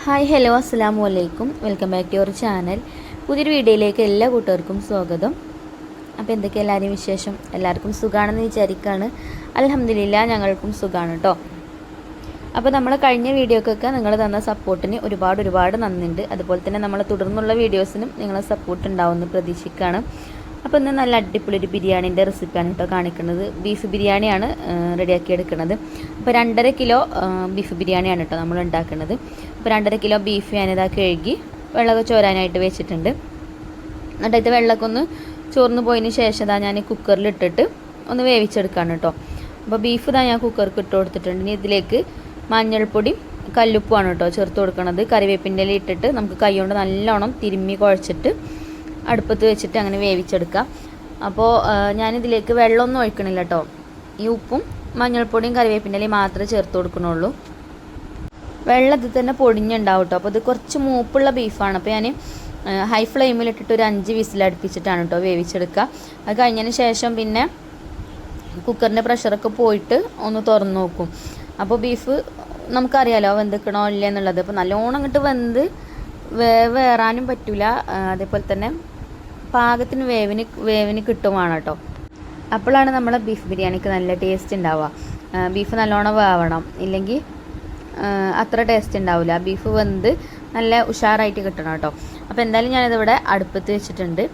Hi hello അസ്സലാമു അലൈക്കും. Welcome back to your channel. പുതിയൊരു വീഡിയോയിലേക്ക് എല്ലാ കൂട്ടുകാർക്കും സ്വാഗതം. അപ്പോൾ എന്തൊക്കെ എല്ലാവരെയും വിശേഷം? എല്ലാവർക്കും സുഖമാണെന്ന് വിചാരിക്കുകയാണ്. അൽഹംദുലില്ലാ ഞങ്ങൾക്കും സുഖമാണ് കേട്ടോ. അപ്പോൾ നമ്മൾ കഴിഞ്ഞ വീഡിയോക്കൊക്കെ നിങ്ങൾ തന്ന സപ്പോർട്ടിന് ഒരുപാട് നന്ദിയുണ്ട്. അതുപോലെ തന്നെ നമ്മൾ തുടർന്നുള്ള വീഡിയോസിനും നിങ്ങളെ സപ്പോർട്ട് ഉണ്ടാവുമെന്ന് പ്രതീക്ഷിക്കുകയാണ്. അപ്പോൾ ഇന്ന് നല്ല അടിപൊളി ഒരു ബിരിയാണീൻ്റെ റെസിപ്പിയാണ് കേട്ടോ കാണിക്കുന്നത്. ബീഫ് ബിരിയാണിയാണ് റെഡിയാക്കി എടുക്കുന്നത്. അപ്പോൾ 2.5 കിലോ ബീഫ് ബിരിയാണിയാണ് കേട്ടോ നമ്മൾ ഉണ്ടാക്കുന്നത്. അപ്പോൾ 2.5 കിലോ ബീഫ് ഞാനിതാ കഴുകി വെള്ളമൊക്കെ ചോരാനായിട്ട് വെച്ചിട്ടുണ്ട്. എന്നിട്ട് ഇത് വെള്ളമൊക്കെ ഒന്ന് ചോർന്ന് പോയതിന് ശേഷം ഇതാ ഞാൻ കുക്കറിലിട്ടിട്ട് ഒന്ന് വേവിച്ചെടുക്കുകയാണ് കേട്ടോ. അപ്പോൾ ബീഫ് ഇതാ ഞാൻ കുക്കർക്ക് ഇട്ട് കൊടുത്തിട്ടുണ്ട്. ഇനി ഇതിലേക്ക് മഞ്ഞൾപ്പൊടി കല്ലുപ്പുമാണ് കേട്ടോ ചേർത്ത് കൊടുക്കുന്നത്. കറിവേപ്പിൻ്റെ ഇല ഇട്ടിട്ട് നമുക്ക് കൈ കൊണ്ട് നല്ലോണം തിരുമ്മി കുഴച്ചിട്ട് അടുപ്പത്ത് വെച്ചിട്ട് അങ്ങനെ വേവിച്ചെടുക്കാം. അപ്പോൾ ഞാനിതിലേക്ക് വെള്ളമൊന്നും ഒഴിക്കണില്ല കേട്ടോ. ഈ ഉപ്പും മഞ്ഞൾപ്പൊടിയും കറിവേപ്പിൻ്റെ ഇലയും മാത്രമേ ചേർത്ത് കൊടുക്കണുള്ളൂ. വെള്ളത്തിൽ തന്നെ പൊടിഞ്ഞുണ്ടാവും കേട്ടോ. അപ്പോൾ ഇത് കുറച്ച് മൂപ്പുള്ള ബീഫാണ്. അപ്പോൾ ഞാൻ ഹൈ ഫ്ലെയിമിലിട്ടിട്ട് ഒരു 5 വിസിലടുപ്പിച്ചിട്ടാണ് കേട്ടോ വേവിച്ചെടുക്കുക. അത് കഴിഞ്ഞതിന് ശേഷം പിന്നെ കുക്കറിൻ്റെ പ്രഷറൊക്കെ പോയിട്ട് ഒന്ന് തുറന്ന് നോക്കും. അപ്പോൾ ബീഫ് നമുക്കറിയാലോ വെന്തിക്കണോ ഇല്ല എന്നുള്ളത്. അപ്പോൾ നല്ലോണം അങ്ങോട്ട് വെന്ത് വേറാനും പറ്റില്ല. അതേപോലെ തന്നെ പാകത്തിന് വേവിന് കിട്ടുമാണ് കേട്ടോ. അപ്പോഴാണ് നമ്മളെ ബീഫ് ബിരിയാണിക്ക് നല്ല ടേസ്റ്റ് ഉണ്ടാവുക. ബീഫ് നല്ലോണം വേവണം, ഇല്ലെങ്കിൽ അത്ര ടേസ്റ്റ് ഉണ്ടാവില്ല. ബീഫ് വെന്ത് നല്ല ഉഷാറായിട്ട് കിട്ടണം കേട്ടോ. അപ്പോൾ എന്തായാലും ഞാനിതിവിടെ അടുപ്പത്ത് വെച്ചിട്ടുണ്ട്.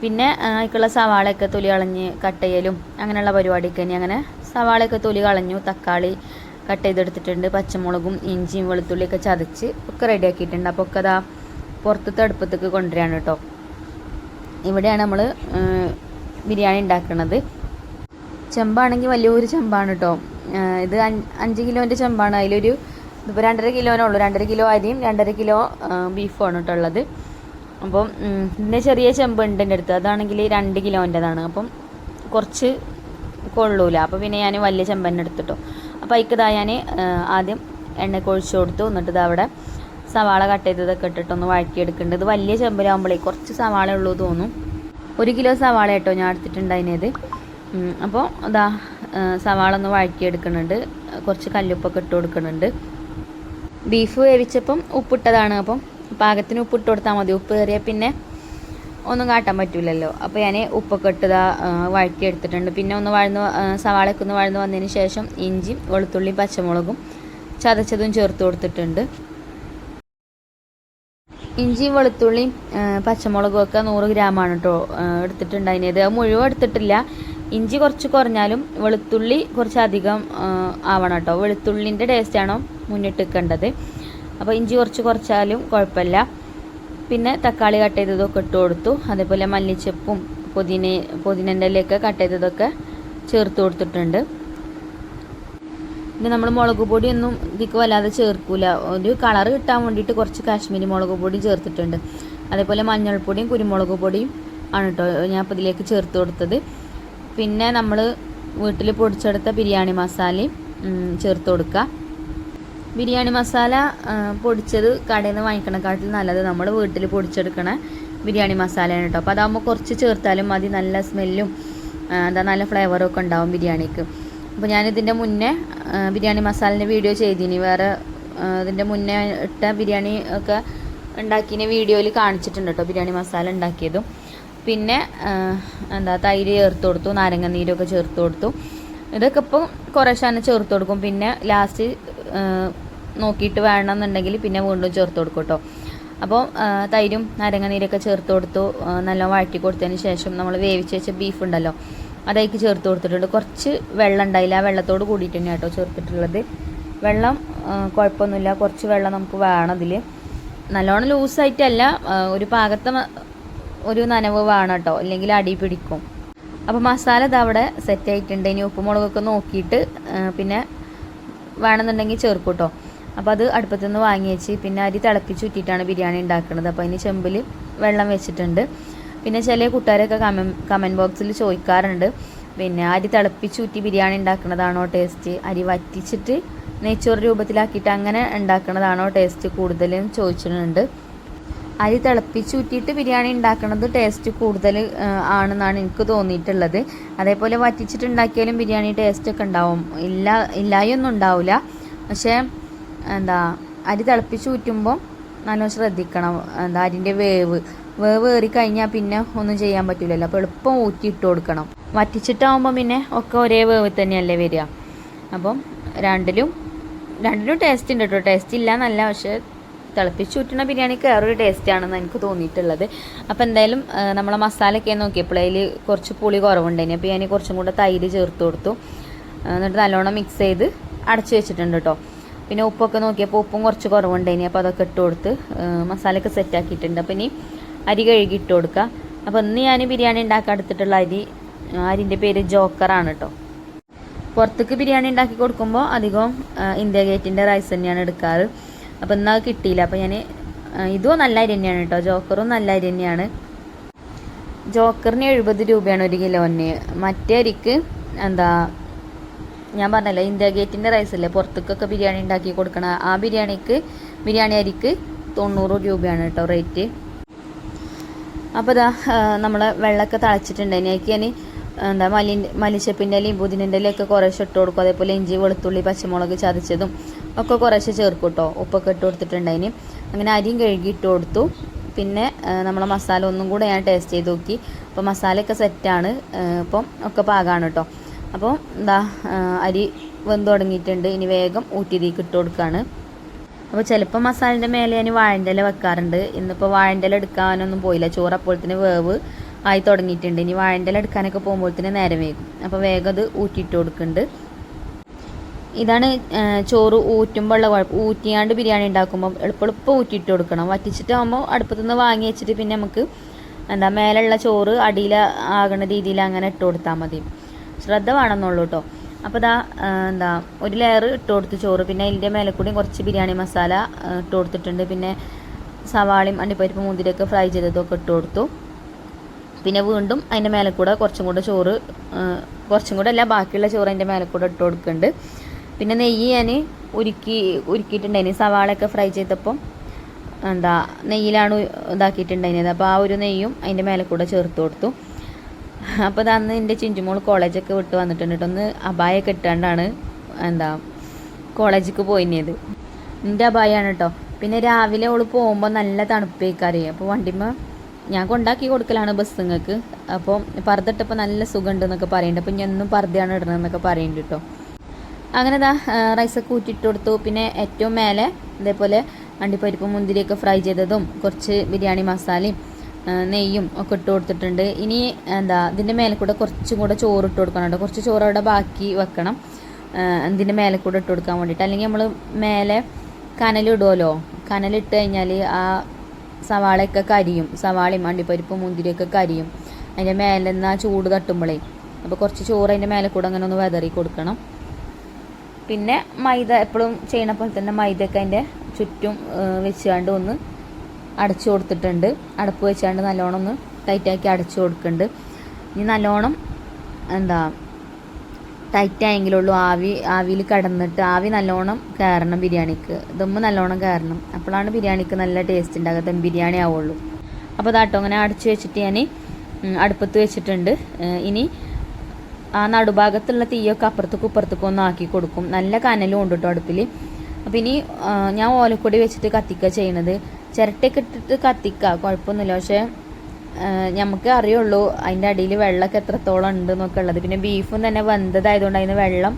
പിന്നെ അതിലേക്കുള്ള സവാളയൊക്കെ തൊലി കളഞ്ഞ് കട്ട് ചെയ്യലും അങ്ങനെയുള്ള പരിപാടിയൊക്കെ ഇനി അങ്ങനെ സവാളയൊക്കെ തൊലി കളഞ്ഞു. തക്കാളി കട്ട് ചെയ്തെടുത്തിട്ടുണ്ട്. പച്ചമുളകും ഇഞ്ചിയും വെളുത്തുള്ളിയൊക്കെ ചതച്ച് ഒക്കെ റെഡിയാക്കിയിട്ടുണ്ട്. അപ്പോൾ ഒക്കെ അതാ പുറത്തത്തെ അടുപ്പത്തേക്ക് കൊണ്ടുവരികയാണ് കേട്ടോ. ഇവിടെയാണ് നമ്മൾ ബിരിയാണി ഉണ്ടാക്കുന്നത്. ചെമ്പാണെങ്കിൽ വലിയൊരു ചെമ്പാണ് കേട്ടോ. ഇത് 5 കിലോൻ്റെ ചെമ്പാണ്. അതിലൊരു ഇതിപ്പോൾ 2.5 കിലോനേ ഉള്ളൂ. 2.5 കിലോ അരിയും 2.5 കിലോ ബീഫുമാണ് കേട്ടോ ഉള്ളത്. അപ്പം ഇതിൻ്റെ ചെറിയ ചെമ്പ് ഉണ്ട് എൻ്റെ അടുത്ത്. അതാണെങ്കിൽ 2 കിലോൻ്റെതാണ്. അപ്പം കുറച്ച് കൊള്ളൂല. അപ്പോൾ പിന്നെ ഞാൻ വലിയ ചെമ്പന്നെ എടുത്തിട്ടോ. അപ്പോൾ അതിക്കതാ ഞാൻ ആദ്യം എണ്ണ ഒഴിച്ച് കൊടുത്തു. എന്നിട്ട് ഇതവിടെ സവാള കട്ട് ചെയ്തതൊക്കെ ഇട്ടിട്ടൊന്ന് വഴറ്റിയെടുക്കുന്നുണ്ട്. ഇത് വലിയ ചെമ്പിലാകുമ്പോഴേ കുറച്ച് സവാള ഉള്ളൂ തോന്നും. 1 കിലോ സവാള കേട്ടോ ഞാൻ എടുത്തിട്ടുണ്ടായിരുന്നത്. അപ്പോൾ അതാ സവാള ഒന്ന് വഴറ്റിയെടുക്കുന്നുണ്ട്. കുറച്ച് കല്ലുപ്പൊക്കെ ഇട്ട് കൊടുക്കുന്നുണ്ട്. ബീഫ് വേവിച്ചപ്പം ഉപ്പിട്ടതാണ്. അപ്പം പാകത്തിന് ഉപ്പിട്ട് കൊടുത്താൽ മതി. ഉപ്പ് കയറിയാൽ പിന്നെ ഒന്നും കാട്ടാൻ പറ്റില്ലല്ലോ. അപ്പോൾ ഞാൻ ഉപ്പൊക്കെ ഇട്ടതാ വഴറ്റിയെടുത്തിട്ടുണ്ട്. പിന്നെ ഒന്ന് സവാളയൊക്കെ ഒന്ന് വഴന്ന് വന്നതിന് ശേഷം ഇഞ്ചിയും വെളുത്തുള്ളിയും പച്ചമുളകും ചതച്ചതും ചേർത്ത് കൊടുത്തിട്ടുണ്ട്. ഇഞ്ചിയും വെളുത്തുള്ളിയും പച്ചമുളകും ഒക്കെ 100 ഗ്രാമാണ് കേട്ടോ എടുത്തിട്ടുണ്ടായിരുന്നത്. അത് മുഴുവൻ എടുത്തിട്ടില്ല. ഇഞ്ചി കുറച്ച് കുറഞ്ഞാലും വെളുത്തുള്ളി കുറച്ച് അധികം ആവണം കേട്ടോ. വെളുത്തുള്ളിൻ്റെ ടേസ്റ്റാണോ മുന്നിട്ട് നിൽക്കേണ്ടത്. അപ്പോൾ ഇഞ്ചി കുറച്ചാലും കുഴപ്പമില്ല. പിന്നെ തക്കാളി കട്ട് ചെയ്തതൊക്കെ ഇട്ട് കൊടുത്തു. അതേപോലെ മല്ലിച്ചപ്പും പുതിനൻ്റെ ഇലയൊക്കെ കട്ട് ചെയ്തതൊക്കെ ചേർത്ത് കൊടുത്തിട്ടുണ്ട്. പിന്നെ നമ്മൾ മുളക് പൊടിയൊന്നും ഇതിക്ക് വല്ലാതെ ചേർക്കില്ല. ഒരു കളറ് കിട്ടാൻ വേണ്ടിയിട്ട് കുറച്ച് കാശ്മീരി മുളക് പൊടി ചേർത്തിട്ടുണ്ട്. അതേപോലെ മഞ്ഞൾപ്പൊടിയും കുരുമുളക് പൊടിയും ആണ് കേട്ടോ ഞാൻ ഇപ്പോൾ ഇതിലേക്ക് ചേർത്ത് കൊടുത്തത്. പിന്നെ നമ്മൾ വീട്ടിൽ പൊടിച്ചെടുത്ത ബിരിയാണി മസാലയും ചേർത്ത് കൊടുക്കുക. ബിരിയാണി മസാല പൊടിച്ചത് കടയിൽ നിന്ന് വാങ്ങിക്കണക്കാട്ടിൽ നല്ലത് നമ്മൾ വീട്ടിൽ പൊടിച്ചെടുക്കണ ബിരിയാണി മസാലയാണ് കേട്ടോ. അപ്പോൾ അതാകുമ്പോൾ കുറച്ച് ചേർത്താലും മതി. നല്ല സ്മെല്ലും നല്ല ഫ്ലേവറും ഒക്കെ ഉണ്ടാവും ബിരിയാണിക്ക്. അപ്പോൾ ഞാനിതിൻ്റെ മുന്നേ ബിരിയാണി മസാലിൻ്റെ വീഡിയോ ചെയ്തിനി. വേറെ ഇതിൻ്റെ മുന്നേ ഇട്ട ബിരിയാണി ഒക്കെ ഉണ്ടാക്കിയ വീഡിയോയിൽ കാണിച്ചിട്ടുണ്ട് കേട്ടോ ബിരിയാണി മസാല ഉണ്ടാക്കിയതും. പിന്നെ തൈര് ചേർത്ത് കൊടുത്തു, നാരങ്ങ നീരൊക്കെ ചേർത്ത് കൊടുത്തു. ഇതൊക്കെ ഇപ്പോൾ കുറേശ്ശാണ് ചേർത്ത് കൊടുക്കും. പിന്നെ ലാസ്റ്റ് നോക്കിയിട്ട് വേണമെന്നുണ്ടെങ്കിൽ പിന്നെ വീണ്ടും ചേർത്ത് കൊടുക്കും കേട്ടോ. അപ്പോൾ തൈരും നാരങ്ങ നീരൊക്കെ ചേർത്ത് കൊടുത്തു. നല്ല വഴറ്റി കൊടുത്തതിന് ശേഷം നമ്മൾ വേവിച്ച് വെച്ച ബീഫ് ഉണ്ടല്ലോ അതേക്ക് ചേർത്ത് കൊടുത്തിട്ടുണ്ട്. കുറച്ച് വെള്ളം ഉണ്ടായില്ല. ആ വെള്ളത്തോട് കൂടിയിട്ട് തന്നെയാണ് കേട്ടോ ചേർത്തിട്ടുള്ളത്. വെള്ളം കുഴപ്പമൊന്നുമില്ല. കുറച്ച് വെള്ളം നമുക്ക് വേണം ഇതിൽ. നല്ലോണം ലൂസായിട്ടല്ല, ഒരു പാകത്തെ ഒരു നനവ് വേണം കേട്ടോ, അല്ലെങ്കിൽ അടി പിടിക്കും. അപ്പോൾ മസാല ഇതവിടെ സെറ്റായിട്ടുണ്ട്. ഇനി ഉപ്പ് മുളകൊക്കെ നോക്കിയിട്ട് പിന്നെ വേണമെന്നുണ്ടെങ്കിൽ ചേർക്കും കേട്ടോ. അപ്പോൾ അത് അടുപ്പത്തു നിന്ന് വാങ്ങി വെച്ച് പിന്നെ അരി തിളപ്പിച്ച് ഊറ്റിയിട്ടാണ് ബിരിയാണി ഉണ്ടാക്കുന്നത്. അപ്പോൾ അതിന് ചെമ്പിൽ വെള്ളം വെച്ചിട്ടുണ്ട്. പിന്നെ ചില കൂട്ടുകാരൊക്കെ കമൻറ്റ് ബോക്സിൽ ചോദിക്കാറുണ്ട്, പിന്നെ അരി തിളപ്പിച്ചൂറ്റി ബിരിയാണി ഉണ്ടാക്കുന്നതാണോ ടേസ്റ്റ്, അരി വറ്റിച്ചിട്ട് നെയ്ച്ചോറ് രൂപത്തിലാക്കിയിട്ട് അങ്ങനെ ഉണ്ടാക്കുന്നതാണോ ടേസ്റ്റ് കൂടുതലും ചോദിച്ചിട്ടുണ്ട്. അരി തിളപ്പിച്ചൂറ്റിയിട്ട് ബിരിയാണി ഉണ്ടാക്കുന്നത് ടേസ്റ്റ് കൂടുതൽ ആണെന്നാണ് എനിക്ക് തോന്നിയിട്ടുള്ളത്. അതേപോലെ വറ്റിച്ചിട്ടുണ്ടാക്കിയാലും ബിരിയാണി ടേസ്റ്റൊക്കെ ഉണ്ടാവും. ഇല്ലായൊന്നും ഉണ്ടാവില്ല. പക്ഷേ അരി തിളപ്പിച്ച് ഊറ്റുമ്പോൾ നല്ലോണം ശ്രദ്ധിക്കണം. എന്താ അരിൻ്റെ വേവ് ഏറി കഴിഞ്ഞാൽ പിന്നെ ഒന്നും ചെയ്യാൻ പറ്റില്ലല്ലോ. അപ്പോൾ എളുപ്പം ഊറ്റി ഇട്ട് കൊടുക്കണം. വറ്റിച്ചിട്ടാകുമ്പോൾ പിന്നെ ഒക്കെ ഒരേ വേവ് തന്നെയല്ലേ വരിക. അപ്പം രണ്ടിലും ടേസ്റ്റ് ഉണ്ട് കേട്ടോ. ടേസ്റ്റ് ഇല്ല എന്നല്ല, പക്ഷേ തിളപ്പിച്ച് ഊറ്റുന്ന ബിരിയാണിക്ക് വേറൊരു ടേസ്റ്റാണെന്ന് എനിക്ക് തോന്നിയിട്ടുള്ളത്. അപ്പോൾ എന്തായാലും നമ്മളെ മസാലയൊക്കെ നോക്കിയപ്പോൾ അതിൽ കുറച്ച് പുളി കുറവുണ്ടായിന്. അപ്പോൾ ഞാൻ കുറച്ചും കൂടെ തൈര് ചേർത്ത് കൊടുത്തു. എന്നിട്ട് നല്ലോണം മിക്സ് ചെയ്ത് അടച്ചു വെച്ചിട്ടുണ്ട് കേട്ടോ. പിന്നെ ഉപ്പൊക്കെ നോക്കിയപ്പോൾ ഉപ്പും കുറച്ച് കുറവുണ്ടായിന്. അപ്പോൾ അതൊക്കെ ഇട്ട് കൊടുത്ത് മസാലയൊക്കെ സെറ്റാക്കിയിട്ടുണ്ട്. അപ്പോൾ ഇനി അരി കഴുകി ഇട്ട് കൊടുക്കുക. അപ്പോൾ ഇന്ന് ഞാൻ ബിരിയാണി ഉണ്ടാക്കാൻ എടുത്തിട്ടുള്ള അരിൻ്റെ പേര് ജോക്കറാണ് കേട്ടോ. പുറത്തേക്ക് ബിരിയാണി ഉണ്ടാക്കി കൊടുക്കുമ്പോൾ അധികം ഇന്ത്യ ഗേറ്റിൻ്റെ റൈസ് തന്നെയാണ് എടുക്കാറ്. അപ്പോൾ ഇന്നത് കിട്ടിയില്ല. അപ്പോൾ ഞാൻ ഇതും നല്ല അരി തന്നെയാണ് കേട്ടോ. ജോക്കറും നല്ല അരി തന്നെയാണ്. ജോക്കറിന് 70 രൂപയാണ് 1 കിലോന്. മറ്റേ അരിക്ക് ഞാൻ പറഞ്ഞല്ലോ ഇന്ത്യ ഗേറ്റിൻ്റെ റൈസ് അല്ലേ പുറത്തേക്കൊക്കെ ബിരിയാണി ഉണ്ടാക്കി കൊടുക്കണം. ആ ബിരിയാണി അരിക്ക് 90 രൂപയാണ് കേട്ടോ റേറ്റ്. അപ്പോൾ നമ്മൾ വെള്ളമൊക്കെ തിളച്ചിട്ടുണ്ട്. അതിലേക്ക് ഞാൻ മല്ലിച്ചപ്പിൻ്റെ ഇലയും പുതിനൻ്റെ ഇലയൊക്കെ കുറേശ്ശെ ഇട്ട് കൊടുക്കും. അതേപോലെ ഇഞ്ചി വെളുത്തുള്ളി പച്ചമുളക് ചതച്ചതും ഒക്കെ കുറേശ്ശെ ചേർക്കും കേട്ടോ. ഉപ്പൊക്കെ ഇട്ട് കൊടുത്തിട്ടുണ്ടായിന്. അങ്ങനെ അരിയും കഴുകി ഇട്ട് കൊടുത്തു. പിന്നെ നമ്മളെ മസാല ഒന്നും കൂടെ ഞാൻ ടേസ്റ്റ് ചെയ്ത് നോക്കി. അപ്പോൾ മസാലയൊക്കെ സെറ്റാണ്. ഇപ്പം ഒക്കെ പാകമാണ് കേട്ടോ. അപ്പോൾ അരി വെന്ത് തുടങ്ങിയിട്ടുണ്ട്. ഇനി വേഗം ഊറ്റിയതിലേക്ക് ഇട്ട് കൊടുക്കുകയാണ്. അപ്പോൾ ചിലപ്പോൾ മസാലൻ്റെ മേലെ ഞാൻ വാഴൻ്റെ ഇല വെക്കാറുണ്ട്. ഇന്നിപ്പോൾ വാഴൻ്റെ ഇല എടുക്കാനൊന്നും പോയില്ല. ചോറ് അപ്പോഴത്തേന് വേവ് ആയി തുടങ്ങിയിട്ടുണ്ട്. ഇനി വാഴൻ്റെ ഇല എടുക്കാനൊക്കെ പോകുമ്പോഴത്തേന് നേരം വേഗം. അപ്പോൾ വേഗം അത് ഊറ്റിയിട്ട് കൊടുക്കുന്നുണ്ട്. ഇതാണ് ചോറ് ഊറ്റുമ്പോൾ ഉള്ള കുഴപ്പം. ഊറ്റിയാണ്ട് ബിരിയാണി ഉണ്ടാക്കുമ്പോൾ എളുപ്പം ഊറ്റിയിട്ട് കൊടുക്കണം. വറ്റിച്ചിട്ടാകുമ്പോൾ അടുപ്പത്തുനിന്ന് വാങ്ങി വെച്ചിട്ട് പിന്നെ നമുക്ക് മേലുള്ള ചോറ് അടിയിൽ ആകുന്ന രീതിയിൽ അങ്ങനെ ഇട്ട് കൊടുത്താൽ മതി. ശ്രദ്ധ വേണമെന്നുള്ളൂ കേട്ടോ. അപ്പോൾ ഒരു ലെയർ ഇട്ട് കൊടുത്ത് ചോറ്. പിന്നെ അതിൻ്റെ മേലെ കൂടി കുറച്ച് ബിരിയാണി മസാല ഇട്ട് കൊടുത്തിട്ടുണ്ട്. പിന്നെ സവാളയും അണ്ടിപ്പരിപ്പ് മുന്തിരിയൊക്കെ ഫ്രൈ ചെയ്തതൊക്കെ ഇട്ട് കൊടുത്തു. പിന്നെ വീണ്ടും അതിൻ്റെ മേലെ കൂടെ കുറച്ചും കൂടെ അല്ല ബാക്കിയുള്ള ചോറ് അതിൻ്റെ മേലെ കൂടെ ഇട്ട് കൊടുക്കുന്നുണ്ട്. പിന്നെ നെയ്യ് ഞാൻ ഉരുക്കിയിട്ടുണ്ടായിന്. സവാളയൊക്കെ ഫ്രൈ ചെയ്തപ്പം നെയ്യിലാണ് ഇതാക്കിയിട്ടുണ്ടായിരുന്നത്. അപ്പോൾ ആ ഒരു നെയ്യും അതിൻ്റെ മേലെ കൂടെ ചേർത്ത് കൊടുത്തു. അപ്പോൾ അന്ന് എൻ്റെ ചിഞ്ചുമോൾ കോളേജൊക്കെ വിട്ട് വന്നിട്ടുണ്ട് കേട്ടോ. ഒന്ന് അബായൊക്കെ ഇട്ടാണ്ടാണ് കോളേജിലേക്ക് പോയിനത്. എൻ്റെ അബായാണ് കേട്ടോ. പിന്നെ രാവിലെ അവൾ പോകുമ്പോൾ നല്ല തണുപ്പേക്കാറ്. അപ്പോൾ വണ്ടിമ്മ ഞാൻ കൊണ്ടാക്കി കൊടുക്കലാണ് ബസ്സുങ്ങൾക്ക്. അപ്പോൾ പർദ്ദ ഇട്ടപ്പോൾ നല്ല സുഖമുണ്ടെന്നൊക്കെ പറയുന്നുണ്ട്. അപ്പോൾ ഞാൻ എന്നും പർദ്ദയാണ് ഇടണമെന്നൊക്കെ പറയുന്നുണ്ട് കേട്ടോ. അങ്ങനെ റൈസൊക്കെ ഊറ്റിയിട്ട് കൊടുത്തു. പിന്നെ ഏറ്റവും മേലെ ഇതേപോലെ അണ്ടിപ്പരിപ്പ് മുന്തിരിയൊക്കെ ഫ്രൈ ചെയ്തതും കുറച്ച് ബിരിയാണി മസാലയും നെയ്യും ഒക്കെ ഇട്ട് കൊടുത്തിട്ടുണ്ട്. ഇനി ഇതിൻ്റെ മേലെ കൂടെ കുറച്ചും കൂടെ ചോറ് ഇട്ട് കൊടുക്കണം കേട്ടോ. കുറച്ച് ചോറ് അവിടെ ബാക്കി വെക്കണം ഇതിൻ്റെ മേലെ കൂടെ ഇട്ട് കൊടുക്കാൻ വേണ്ടിയിട്ട്. അല്ലെങ്കിൽ നമ്മൾ മേലെ കനലിടുമല്ലോ. കനലിട്ട് കഴിഞ്ഞാൽ ആ സവാളയൊക്കെ കരിയും. സവാളയും അണ്ടിപ്പരിപ്പും മുന്തിരിയൊക്കെ കരിയും അതിൻ്റെ മേലെ നിന്ന് ആ ചൂട് തട്ടുമ്പോഴേ. അപ്പോൾ കുറച്ച് ചോറ് അതിൻ്റെ മേലെ കൂടെ അങ്ങനെ ഒന്ന് വെതറി കൊടുക്കണം. പിന്നെ മൈദ എപ്പോഴും ചെയ്യണ പോലെ തന്നെ മൈദയൊക്കെ അതിൻ്റെ ചുറ്റും വെച്ചുകൊണ്ട് ഒന്ന് അടച്ചു കൊടുത്തിട്ടുണ്ട്. അടപ്പ് വെച്ചാണ്ട് നല്ലോണം ഒന്ന് ടൈറ്റാക്കി അടച്ചു കൊടുക്കുന്നുണ്ട്. ഇനി നല്ലോണം ടൈറ്റായെങ്കിലുള്ളൂ ആവിയിൽ കടന്നിട്ട് ആവി നല്ലോണം കയറണം ബിരിയാണിക്ക്. ദമ്മ് നല്ലോണം കയറണം. അപ്പോഴാണ് ബിരിയാണിക്ക് നല്ല ടേസ്റ്റ് ഉണ്ടാകുക. ദം ബിരിയാണി ആവുള്ളൂ. അപ്പോൾ അതാട്ടോ അങ്ങനെ അടച്ചു വെച്ചിട്ട് ഞാൻ അടുപ്പത്ത് വെച്ചിട്ടുണ്ട്. ഇനി ആ നടുഭാഗത്തുള്ള തീയൊക്കെ അപ്പുറത്തേക്കും ഇപ്പുറത്തേക്കും ഒന്ന് ആക്കി കൊടുക്കും. നല്ല കനലും ഉണ്ട് കേട്ടോ അടുപ്പിൽ. അപ്പോൾ ഇനി ഞാൻ ഓലക്കൊടി വെച്ചിട്ട് കത്തിക്കുക ചെയ്യണത്. ചിരട്ടയൊക്കെ ഇട്ടിട്ട് കത്തിക്കുക കുഴപ്പമൊന്നുമില്ല. പക്ഷേ നമുക്ക് അറിയുള്ളൂ അതിൻ്റെ അടിയിൽ വെള്ളമൊക്കെ എത്രത്തോളം ഉണ്ട് എന്നൊക്കെ ഉള്ളത്. പിന്നെ ബീഫും തന്നെ വെന്തതായതുകൊണ്ട് അതിന് വെള്ളം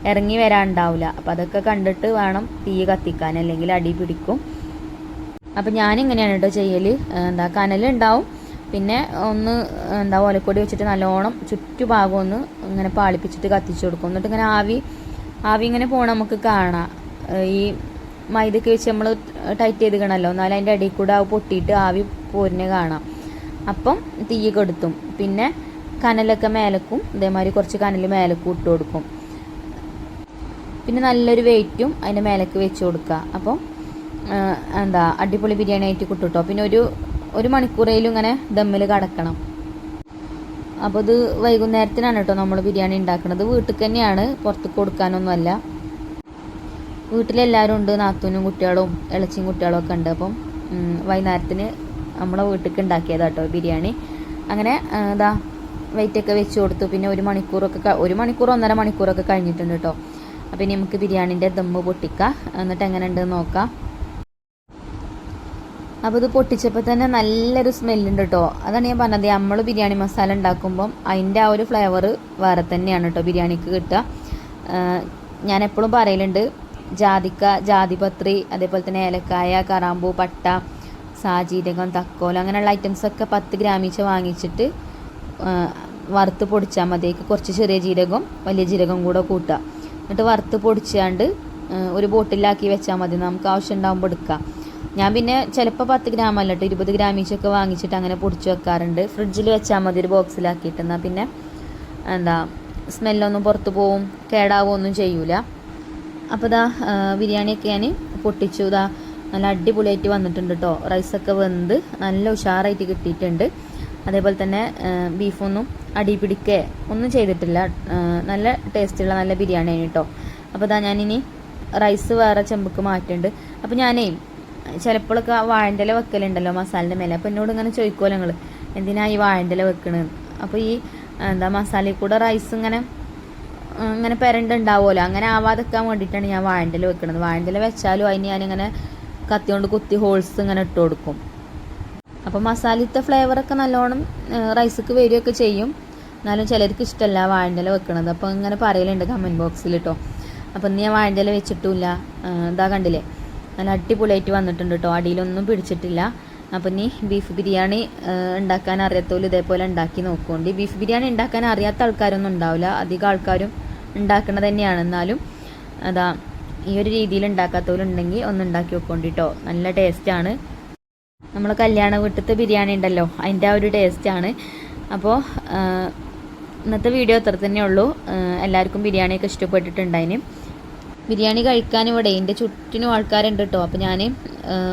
ഇറങ്ങി വരാനുണ്ടാവില്ല. അപ്പോൾ അതൊക്കെ കണ്ടിട്ട് വേണം തീ കത്തിക്കാൻ, അല്ലെങ്കിൽ അടി പിടിക്കും. അപ്പോൾ ഞാനിങ്ങനെയാണ് കേട്ടോ ചെയ്യൽ. കനലുണ്ടാവും. പിന്നെ ഒന്ന് ഓലക്കൊടി വെച്ചിട്ട് നല്ലോണം ചുറ്റുഭാഗം ഒന്ന് ഇങ്ങനെ പാളിപ്പിച്ചിട്ട് കത്തിച്ചു കൊടുക്കും. എന്നിട്ട് ഇങ്ങനെ ആവി ഇങ്ങനെ പോകണം നമുക്ക് കാണാം. ഈ മൈദയൊക്കെ വെച്ച് നമ്മൾ ടൈറ്റ് ചെയ്തിക്കണമല്ലോ, എന്നാലും അതിൻ്റെ അടിയിൽ കൂടെ പൊട്ടിയിട്ട് ആവി പോരിനെ കാണാം. അപ്പം തീ കെടുത്തും. പിന്നെ കനലൊക്കെ മേലക്കും ഇതേമാതിരി കുറച്ച് കനൽ മേലക്കും ഇട്ട് കൊടുക്കും. പിന്നെ നല്ലൊരു വെയിറ്റും അതിൻ്റെ മേലേക്ക് വെച്ച് കൊടുക്കുക. അപ്പം അടിപൊളി ബിരിയാണി ആയിട്ട് കിട്ടും കേട്ടോ. പിന്നെ ഒരു മണിക്കൂറേലും ഇങ്ങനെ ദമ്മിൽ കടക്കണം. അപ്പോൾ ഇത് വൈകുന്നേരത്തിനാണ് കേട്ടോ നമ്മൾ ബിരിയാണി ഉണ്ടാക്കുന്നത്. വീട്ടിൽ തന്നെയാണ്, പുറത്തേക്ക് കൊടുക്കാനൊന്നുമല്ല. വീട്ടിലെല്ലാവരും ഉണ്ട്. നാത്തൂനും കുട്ടികളും ഇളച്ചിയും കുട്ടികളും ഒക്കെ ഉണ്ട്. അപ്പം വൈകുന്നേരത്തിന് നമ്മളെ വീട്ടിലേക്ക് ഉണ്ടാക്കിയതാണ് കേട്ടോ ബിരിയാണി. അങ്ങനെ വെയിറ്റൊക്കെ വെച്ച് കൊടുത്തു. പിന്നെ 1 മണിക്കൂർ 1.5 മണിക്കൂറൊക്കെ കഴിഞ്ഞിട്ടുണ്ട് കേട്ടോ. അപ്പോൾ ഇനി നമുക്ക് ബിരിയാണീൻ്റെ ദമ്മ് പൊട്ടിക്കാം. എന്നിട്ട് എങ്ങനെ ഉണ്ടെന്ന് നോക്കാം. അപ്പോൾ ഇത് പൊട്ടിച്ചപ്പോൾ തന്നെ നല്ലൊരു സ്മെല്ലുണ്ട് കേട്ടോ. അതാണ് ഞാൻ പറഞ്ഞത്, നമ്മൾ ബിരിയാണി മസാല ഉണ്ടാക്കുമ്പം അതിൻ്റെ ആ ഒരു ഫ്ലേവർ വേറെ തന്നെയാണ് കേട്ടോ ബിരിയാണിക്ക് കിട്ടുക. ഞാൻ എപ്പോഴും പറയലുണ്ട്, ജാതിക്ക, ജാതിപത്രി, അതേപോലെ തന്നെ ഏലക്കായ, കറാമ്പൂ, പട്ട, സാജീരകം, തക്കോലം അങ്ങനെയുള്ള ഐറ്റംസൊക്കെ 10 ഗ്രാമീച്ച വാങ്ങിച്ചിട്ട് വറുത്ത് പൊടിച്ചാൽ മതി. കുറച്ച് ചെറിയ ജീരകം, വലിയ ജീരകം കൂടെ കൂട്ടുക. എന്നിട്ട് വറുത്ത് പൊടിച്ചാണ്ട് ഒരു ബോട്ടിലാക്കി വെച്ചാൽ മതി, നമുക്ക് ആവശ്യം ഉണ്ടാകുമ്പോൾ എടുക്കാം. ഞാൻ പിന്നെ ചിലപ്പോൾ 10 ഗ്രാം അല്ല കേട്ടോ, 20 ഗ്രാമീച്ചൊക്കെ വാങ്ങിച്ചിട്ട് അങ്ങനെ പൊടിച്ച് വെക്കാറുണ്ട്. ഫ്രിഡ്ജിൽ വെച്ചാൽ മതി ഒരു ബോക്സിലാക്കിയിട്ട്. എന്നാൽ പിന്നെ സ്മെല്ലൊന്നും പുറത്ത് പോവും, കേടാവുകയൊന്നും ചെയ്യൂല. അപ്പോൾ ബിരിയാണിയൊക്കെ ഞാൻ പൊട്ടിച്ചു. നല്ല അടിപൊളിയായിട്ട് വന്നിട്ടുണ്ട് കേട്ടോ. റൈസൊക്കെ വെന്ത് നല്ല ഉഷാറായിട്ട് കിട്ടിയിട്ടുണ്ട്. അതേപോലെ തന്നെ ബീഫൊന്നും അടി പിടിക്കേ ഒന്നും ചെയ്തിട്ടില്ല. നല്ല ടേസ്റ്റുള്ള നല്ല ബിരിയാണിയാണ് കേട്ടോ. അപ്പോൾ ഞാനിനി റൈസ് വേറെ ചെമ്പക്ക് മാറ്റുന്നുണ്ട്. അപ്പോൾ ഞാനേ ചിലപ്പോഴൊക്കെ വാഴൻ്റെ ഇല വെക്കലുണ്ടല്ലോ മസാലൻ്റെ മേലെ. അപ്പോൾ എന്നോട് ഇങ്ങനെ ചോദിക്കുമല്ലോ നിങ്ങൾ എന്തിനാ ഈ വാഴൻ്റെ ഇല വെക്കണത്. അപ്പോൾ ഈ മസാലയിൽ കൂടെ റൈസ് ഇങ്ങനെ പെരണ്ടുണ്ടാവുമല്ലോ, അങ്ങനെ ആവാതെക്കാൻ വേണ്ടിയിട്ടാണ് ഞാൻ വാഴൻ്റെ ഇല വെക്കുന്നത്. വാഴൻ്റെ ഇല വെച്ചാലും അതിന് ഞാനിങ്ങനെ കത്തി കൊണ്ട് കുത്തി ഹോൾസ് ഇങ്ങനെ ഇട്ട് കൊടുക്കും. അപ്പോൾ മസാലത്തെ ഫ്ലേവറൊക്കെ നല്ലോണം റൈസിക്ക് വരികയൊക്കെ ചെയ്യും. എന്നാലും ചിലർക്ക് ഇഷ്ടമല്ല വാഴൻ്റെ ഇല വെക്കണത്. അപ്പോൾ ഇങ്ങനെ പറയലുണ്ട് കമൻറ്റ് ബോക്സിൽ കേട്ടോ. അപ്പോൾ ഇന്ന് ഞാൻ വാഴൻ്റെ ഇല വെച്ചിട്ടുമില്ല. കണ്ടില്ലേ നല്ല അടിപൊളിയായിട്ട് വന്നിട്ടുണ്ട് കേട്ടോ. അടിയിലൊന്നും പിടിച്ചിട്ടില്ല. അപ്പം ഇനി ബീഫ് ബിരിയാണി ഉണ്ടാക്കാൻ അറിയാത്തവരും ഇതേപോലെ ഉണ്ടാക്കി നോക്കുകൊണ്ട്. ബീഫ് ബിരിയാണി ഉണ്ടാക്കാൻ അറിയാത്ത ആൾക്കാരൊന്നും ഉണ്ടാവില്ല, അധികം ആൾക്കാരും ഉണ്ടാക്കുന്നത് തന്നെയാണ്. എന്നാലും ഈ ഒരു രീതിയിൽ ഉണ്ടാക്കാത്തവരുണ്ടെങ്കിൽ ഒന്ന് ഉണ്ടാക്കി നോക്കൊണ്ട് കേട്ടോ. നല്ല ടേസ്റ്റാണ്. നമ്മൾ കല്യാണ വീട്ടിലത്തെ ബിരിയാണി ഉണ്ടല്ലോ, അതിൻ്റെ ആ ഒരു ടേസ്റ്റാണ്. അപ്പോൾ ഇന്നത്തെ വീഡിയോ അത്ര തന്നെ ഉള്ളൂ. എല്ലാവർക്കും ബിരിയാണിയൊക്കെ ഇഷ്ടപ്പെട്ടിട്ടുണ്ടായിന്. ബിരിയാണി കഴിക്കാൻ ഇവിടെ എൻ്റെ ചുറ്റിനും ആൾക്കാരുണ്ട് കേട്ടോ. അപ്പോൾ ഞാൻ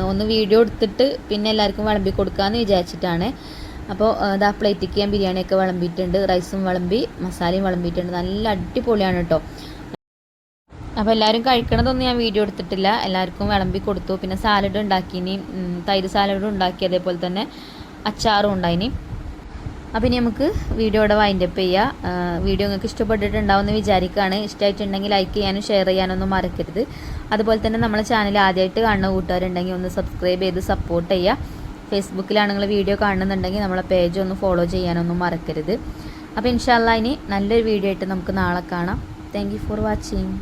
ഒന്ന് വീഡിയോ എടുത്തിട്ട് പിന്നെ എല്ലാവർക്കും വിളമ്പി കൊടുക്കാമെന്ന് വിചാരിച്ചിട്ടാണ്. അപ്പോൾ പ്ലേറ്റിക്ക് ഞാൻ ബിരിയാണിയൊക്കെ വിളമ്പിയിട്ടുണ്ട്, റൈസും വിളമ്പി, മസാലയും വിളമ്പിയിട്ടുണ്ട്. നല്ല അടിപൊളിയാണ് കേട്ടോ. അപ്പോൾ എല്ലാവരും കഴിക്കണതൊന്നും ഞാൻ വീഡിയോ എടുത്തിട്ടില്ല, എല്ലാവർക്കും വിളമ്പി കൊടുത്തു. പിന്നെ സാലഡ് ഉണ്ടാക്കിനി, തൈര് സാലഡും ഉണ്ടാക്കി, അതേപോലെ തന്നെ അച്ചാറും ഉണ്ടായിനി. അപ്പോൾ ഇനി നമുക്ക് വീഡിയോയുടെ വൈൻഡപ്പ് ചെയ്യുക. വീഡിയോ നിങ്ങൾക്ക് ഇഷ്ടപ്പെട്ടിട്ടുണ്ടാവുമെന്ന് വിചാരിക്കുകയാണ്. ഇഷ്ടമായിട്ടുണ്ടെങ്കിൽ ലൈക്ക് ചെയ്യാനും ഷെയർ ചെയ്യാനൊന്നും മറക്കരുത്. അതുപോലെ തന്നെ നമ്മളെ ചാനൽ ആദ്യമായിട്ട് കാണുന്ന കൂട്ടുകാരുണ്ടെങ്കിൽ ഒന്ന് സബ്സ്ക്രൈബ് ചെയ്ത് സപ്പോർട്ട് ചെയ്യുക. ഫേസ്ബുക്കിലാണ് നിങ്ങൾ വീഡിയോ കാണുന്നുണ്ടെങ്കിൽ നമ്മളെ പേജ് ഒന്ന് ഫോളോ ചെയ്യാനൊന്നും മറക്കരുത്. അപ്പോൾ ഇൻഷാ അല്ലാഹ് ഇനി നല്ലൊരു വീഡിയോ ആയിട്ട് നമുക്ക് നാളെ കാണാം. Thank you for watching.